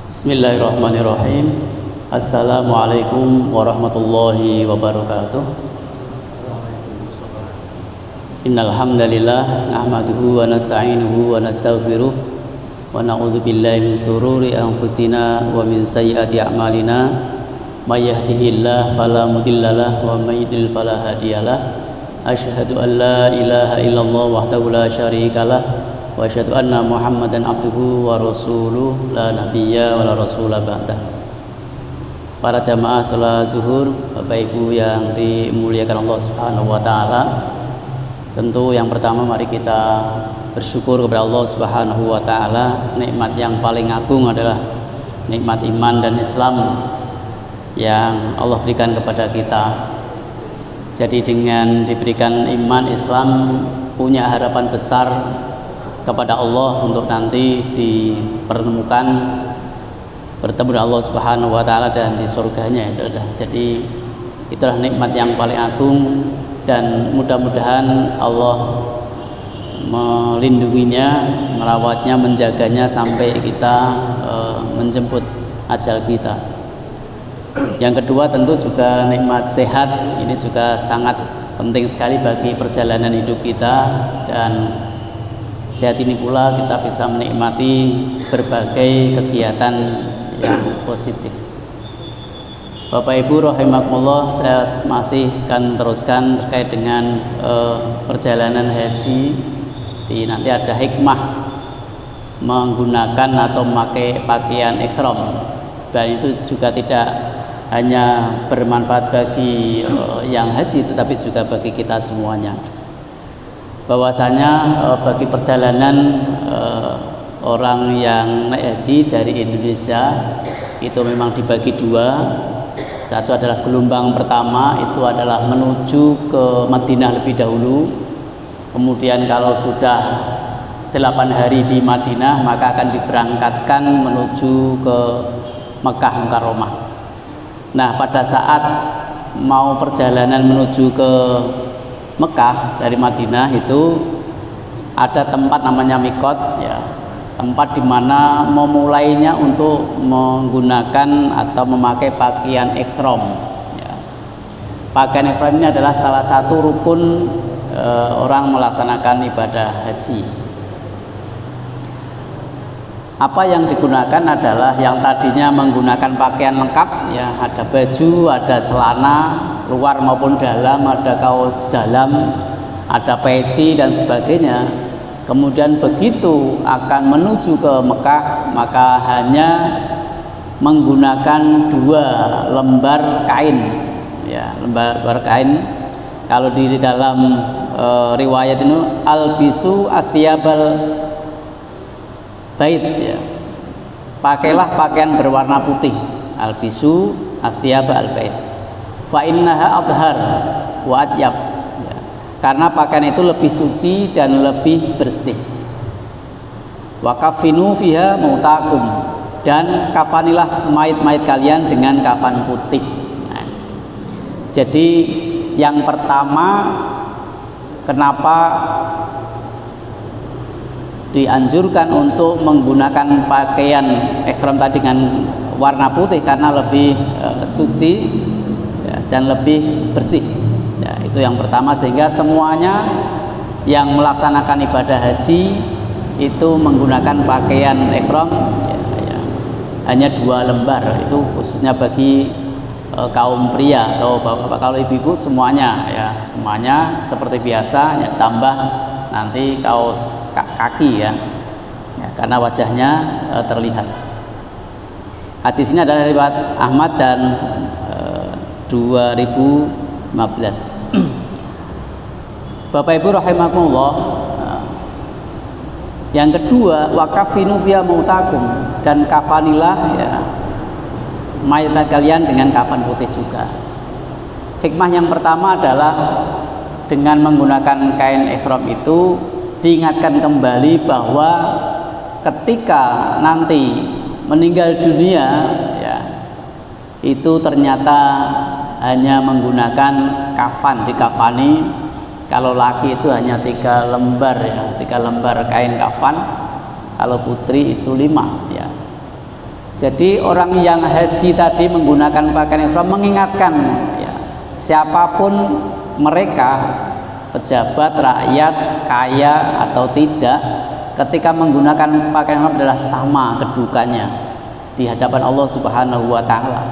Bismillahirrahmanirrahim. Assalamualaikum warahmatullahi wabarakatuh. Innal hamdalillah nahmaduhu wa nasta'inuhu wa nastaghfiruh wa na'udzu billahi min shururi anfusina wa min sayyiati a'malina. May yahdihillahu fala mudhillalah wa may yudhlil fala hadiyalah. Asyhadu an la ilaha illallah wahdahu la syarikalah wa asyhadu anna Muhammadan abduhu wa rasuluh la nabiyya wa la rasula ba'dah. Para jamaah salat zuhur, Bapak Ibu yang dimuliakan Allah Subhanahu wa taala. Tentu yang pertama mari kita bersyukur kepada Allah Subhanahu wa taala. Nikmat yang paling agung adalah nikmat iman dan Islam yang Allah berikan kepada kita. Jadi dengan diberikan iman Islam, punya harapan besar kepada Allah untuk nanti dipertemukan bertemu dengan Allah Subhanahu wa taala dan di surganya itu. Jadi itulah nikmat yang paling agung dan mudah-mudahan Allah melindunginya, merawatnya, menjaganya sampai kita menjemput ajal kita. Yang kedua tentu juga nikmat sehat, ini juga sangat penting sekali bagi perjalanan hidup kita, dan sehat ini pula kita bisa menikmati berbagai kegiatan yang positif. Bapak Ibu rahimakumullah, saya masih akan teruskan terkait dengan perjalanan haji. Nanti ada hikmah menggunakan atau memakai pakaian ihram, dan itu juga tidak hanya bermanfaat bagi yang haji tetapi juga bagi kita semuanya. Bahwasanya bagi perjalanan orang yang naik haji dari Indonesia itu memang dibagi dua. Satu adalah gelombang pertama, itu adalah menuju ke Madinah lebih dahulu. Kemudian kalau sudah 8 hari di Madinah maka akan diberangkatkan menuju ke Mekah Mukarramah. Nah, pada saat mau perjalanan menuju ke Mekah dari Madinah itu ada tempat namanya Miqat, ya, tempat di mana memulainya untuk menggunakan atau memakai pakaian ihram. Ya. Pakaian ihram ini adalah salah satu rukun orang melaksanakan ibadah haji. Apa yang digunakan adalah yang tadinya menggunakan pakaian lengkap, ya, ada baju, ada celana luar maupun dalam, ada kaos dalam, ada peci dan sebagainya. Kemudian begitu akan menuju ke Mekah maka hanya menggunakan 2 lembar kain, ya, lembar kain. Kalau di dalam riwayat ini albisu athiyabal bait, ya, pakailah pakaian berwarna putih, albisu athiyabal bait fa innaha adhar wa atyab, ya, karena pakaian itu lebih suci dan lebih bersih. Wa kafinu fiha mautakum, dan kafanilah mayit-mayit kalian dengan kafan putih. Nah, jadi yang pertama kenapa dianjurkan untuk menggunakan pakaian ihram tadi dengan warna putih karena lebih suci, ya, dan lebih bersih, ya, itu yang pertama. Sehingga semuanya yang melaksanakan ibadah haji itu menggunakan pakaian ihram, ya, ya, hanya 2 lembar. Itu khususnya bagi kaum pria atau bapak-bapak. Kalau ibu-ibu semuanya, ya, semuanya seperti biasa, hanya tambah nanti kaos kaki, ya, ya, karena wajahnya terlihat. Hadis ini adalah riwayat Ahmad dan 2015. Bapak Ibu rahimakumullah, yang kedua wakafinu fiya mautakum, dan kafanilah, ya, mayat kalian dengan kafan putih juga. Hikmah yang pertama adalah dengan menggunakan kain ihram itu diingatkan kembali bahwa ketika nanti meninggal dunia, ya, itu ternyata hanya menggunakan kafan, dikafani. Kalau laki itu hanya 3 lembar, ya, 3 lembar kain kafan. Kalau putri itu 5, ya. Jadi orang yang haji tadi menggunakan pakaian ihram mengingatkan ya, siapapun mereka, pejabat, rakyat, kaya atau tidak, ketika menggunakan pakaian ihram adalah sama kedudukannya di hadapan Allah Subhanahu wa taala.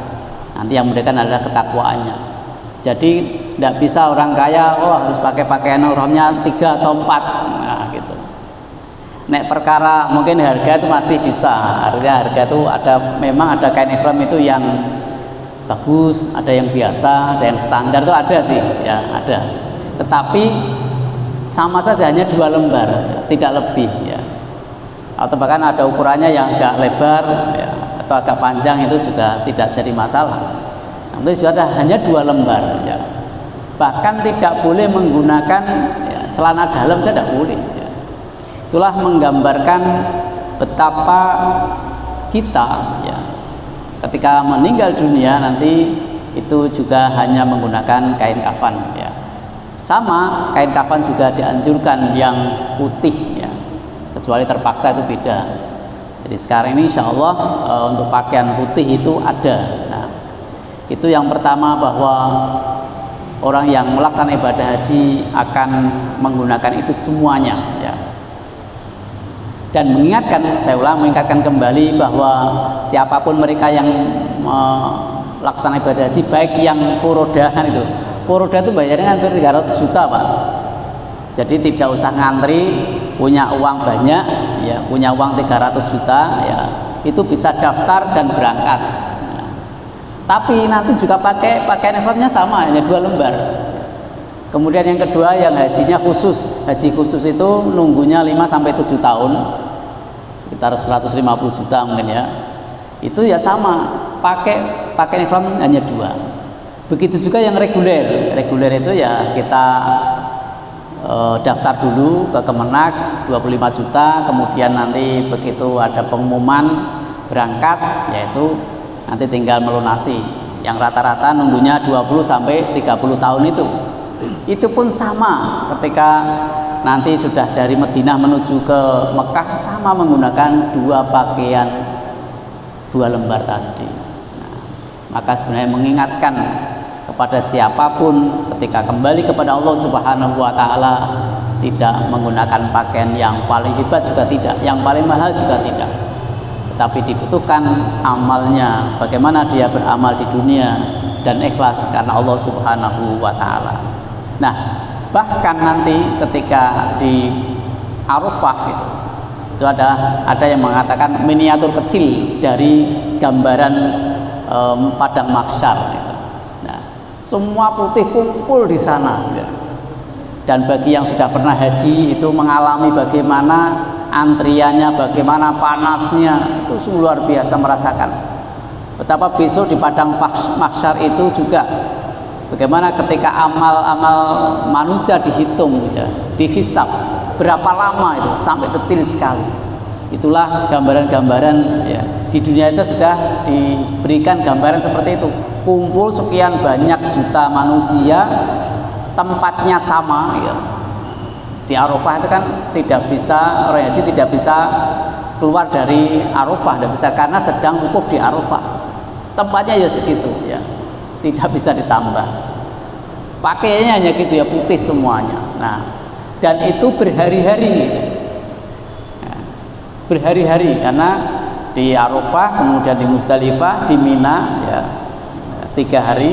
Nanti yang membedakan adalah ketakwaannya. Jadi tidak bisa orang kaya harus pakai pakaian ihramnya 3 atau 4. Nah, gitu. Nek perkara mungkin harga itu masih bisa. Harga itu memang ada kain ihram itu yang bagus, ada yang biasa, ada yang standar, itu ada sih, ya ada. Tetapi sama saja hanya 2 lembar, tidak lebih ya. Atau bahkan ada ukurannya yang agak lebar ya, atau agak panjang, itu juga tidak jadi masalah. Nanti sudah hanya 2 lembar ya. Bahkan tidak boleh menggunakan ya, celana dalam saja tidak boleh ya. Itulah menggambarkan betapa kita ya, ketika meninggal dunia nanti itu juga hanya menggunakan kain kafan ya. Sama kain kafan juga dianjurkan yang putih ya, kecuali terpaksa itu beda. Jadi sekarang ini insya Allah untuk pakaian putih itu ada. Nah, itu yang pertama, bahwa orang yang melaksanakan ibadah haji akan menggunakan itu semuanya ya. Dan mengingatkan, saya ulang, mengingatkan kembali bahwa siapapun mereka yang melaksanakan ibadah haji, baik yang furodahan itu, furoda itu bayarnya hampir 300 juta Pak. Jadi tidak usah ngantri, punya uang banyak ya, punya uang 300 juta ya, itu bisa daftar dan berangkat ya. Tapi nanti juga pakai pakaian ihramnya sama, hanya 2 lembar. Kemudian yang kedua, yang hajinya khusus. Haji khusus itu nunggunya 5-7 tahun, sekitar 150 juta mungkin ya. Itu ya sama, pakai ihram hanya 2. Begitu juga yang reguler. Reguler itu ya kita daftar dulu ke Kemenak 25 juta, kemudian nanti begitu ada pengumuman berangkat, yaitu nanti tinggal melunasi. Yang rata-rata nunggunya 20-30 tahun itu. Itu pun sama, ketika nanti sudah dari Madinah menuju ke Mekah, sama menggunakan 2 pakaian, 2 lembar tadi. Nah, maka sebenarnya mengingatkan kepada siapapun ketika kembali kepada Allah Subhanahu wa taala, tidak menggunakan pakaian yang paling hebat juga tidak, yang paling mahal juga tidak. Tetapi dibutuhkan amalnya, bagaimana dia beramal di dunia dan ikhlas karena Allah Subhanahu wa taala. Nah, bahkan nanti ketika di Arafah itu ada yang mengatakan miniatur kecil dari gambaran padang mahsyar gitu. Nah, semua putih kumpul di sana gitu. Dan bagi yang sudah pernah haji itu mengalami bagaimana antriannya, bagaimana panasnya, itu sungguh luar biasa merasakan. Betapa besok di padang mahsyar itu juga bagaimana ketika amal-amal manusia dihitung ya, dihisab berapa lama itu, sampai detil sekali. Itulah gambaran-gambaran ya. Di dunia saja sudah diberikan gambaran seperti itu. Kumpul sekian banyak juta manusia, tempatnya sama ya. Di Arafah itu kan tidak bisa, orang haji tidak bisa keluar dari Arafah, tidak bisa, karena sedang wukuf di Arafah. Tempatnya ya segitu ya, tidak bisa ditambah. Pakaiannya hanya gitu ya, putih semuanya. Nah, dan itu berhari-hari gitu. Ya, berhari-hari, karena di Arafah, kemudian di Musdalifah, di Mina ya, 3 hari,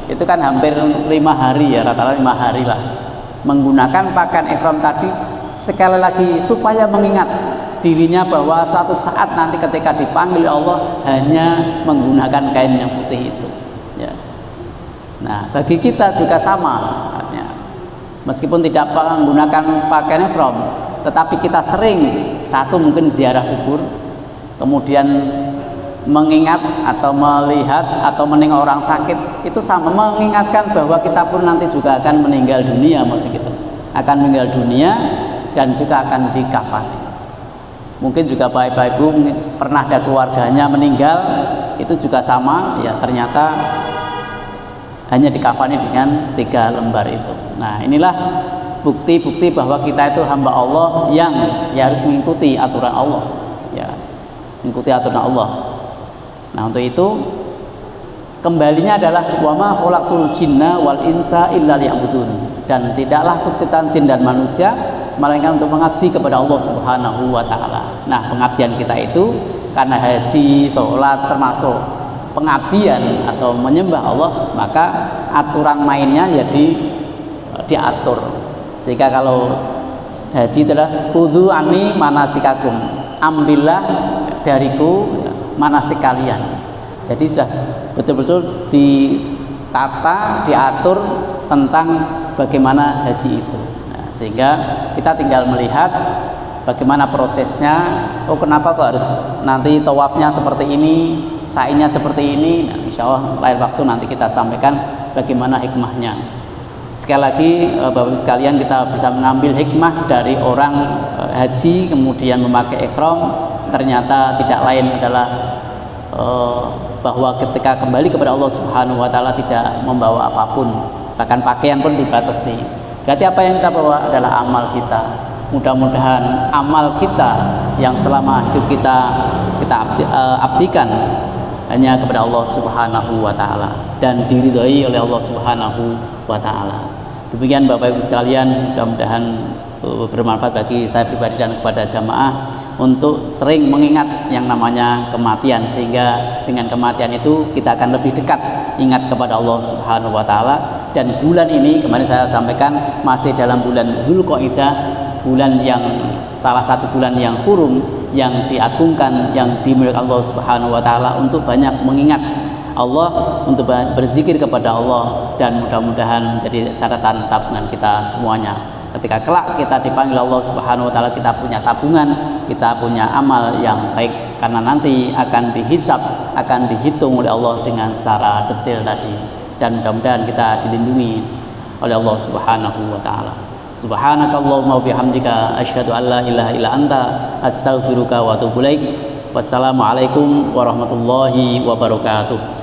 itu kan hampir 5 hari ya, rata-rata 5 hari lah menggunakan pakaian ihram tadi, sekali lagi supaya mengingat dirinya bahwa suatu saat nanti ketika dipanggil Allah hanya menggunakan kain yang putih itu ya. Nah, bagi kita juga sama ya. Meskipun tidak menggunakan pakaian ihram, tetapi kita sering, satu mungkin ziarah kubur, kemudian mengingat atau melihat atau menengok orang sakit, itu sama mengingatkan bahwa kita pun nanti juga akan meninggal dunia, maksud gitu, akan meninggal dunia dan juga akan dikafani. Mungkin juga bapak ibu pernah ada keluarganya meninggal, itu juga sama ya, ternyata hanya dikafani dengan 3 lembar itu. Nah, inilah bukti-bukti bahwa kita itu hamba Allah yang ya harus mengikuti aturan Allah ya, mengikuti aturan Allah. Nah, untuk itu kembalinya adalah wa ma khalaqtul jinna wal insa illa liya'budun, dan tidaklah penciptaan jin dan manusia melainkan untuk mengabdi kepada Allah Subhanahu wa taala. Nah, pengabdian kita itu karena haji, sholat termasuk pengabdian atau menyembah Allah, maka aturan mainnya ya diatur. Sehingga kalau haji adalah khudhu anni manasikakum, ambillah dariku manasik kalian. Jadi sudah betul-betul ditata, diatur tentang bagaimana haji itu. Nah, sehingga kita tinggal melihat bagaimana prosesnya. Oh, kenapa kok harus nanti tawafnya seperti ini, sa'inya seperti ini. Nah, insya Allah lain waktu nanti kita sampaikan bagaimana hikmahnya. Sekali lagi Bapak Ibu sekalian, kita bisa mengambil hikmah dari orang haji kemudian memakai ihram, ternyata tidak lain adalah bahwa ketika kembali kepada Allah Subhanahu wa taala tidak membawa apapun, bahkan pakaian pun dibatasi. Berarti apa yang kita bawa adalah amal kita. Mudah-mudahan amal kita yang selama hidup kita abdikan hanya kepada Allah Subhanahu wa taala dan diridhai oleh Allah Subhanahu wa taala. Demikian Bapak Ibu sekalian, mudah-mudahan bermanfaat bagi saya pribadi dan kepada jamaah untuk sering mengingat yang namanya kematian, sehingga dengan kematian itu kita akan lebih dekat ingat kepada Allah Subhanahu wa taala. Dan bulan ini kemarin saya sampaikan masih dalam bulan Dzulqa'dah, bulan yang salah satu bulan yang hurum, yang diagungkan, yang dimuliakan Allah Subhanahu wa taala, untuk banyak mengingat Allah, untuk berzikir kepada Allah, dan mudah-mudahan menjadi catatan tabungan kita semuanya. Ketika kelak kita dipanggil Allah Subhanahu wa taala, kita punya tabungan, kita punya amal yang baik, karena nanti akan dihisab, akan dihitung oleh Allah dengan secara detail tadi. Dan mudah-mudahan kita dilindungi oleh Allah Subhanahu wa taala. Subhanakallahumma wa bihamdika asyhadu an la ilaha illa anta astaghfiruka wa atubu ilaik. Wassalamualaikum warahmatullahi wabarakatuh.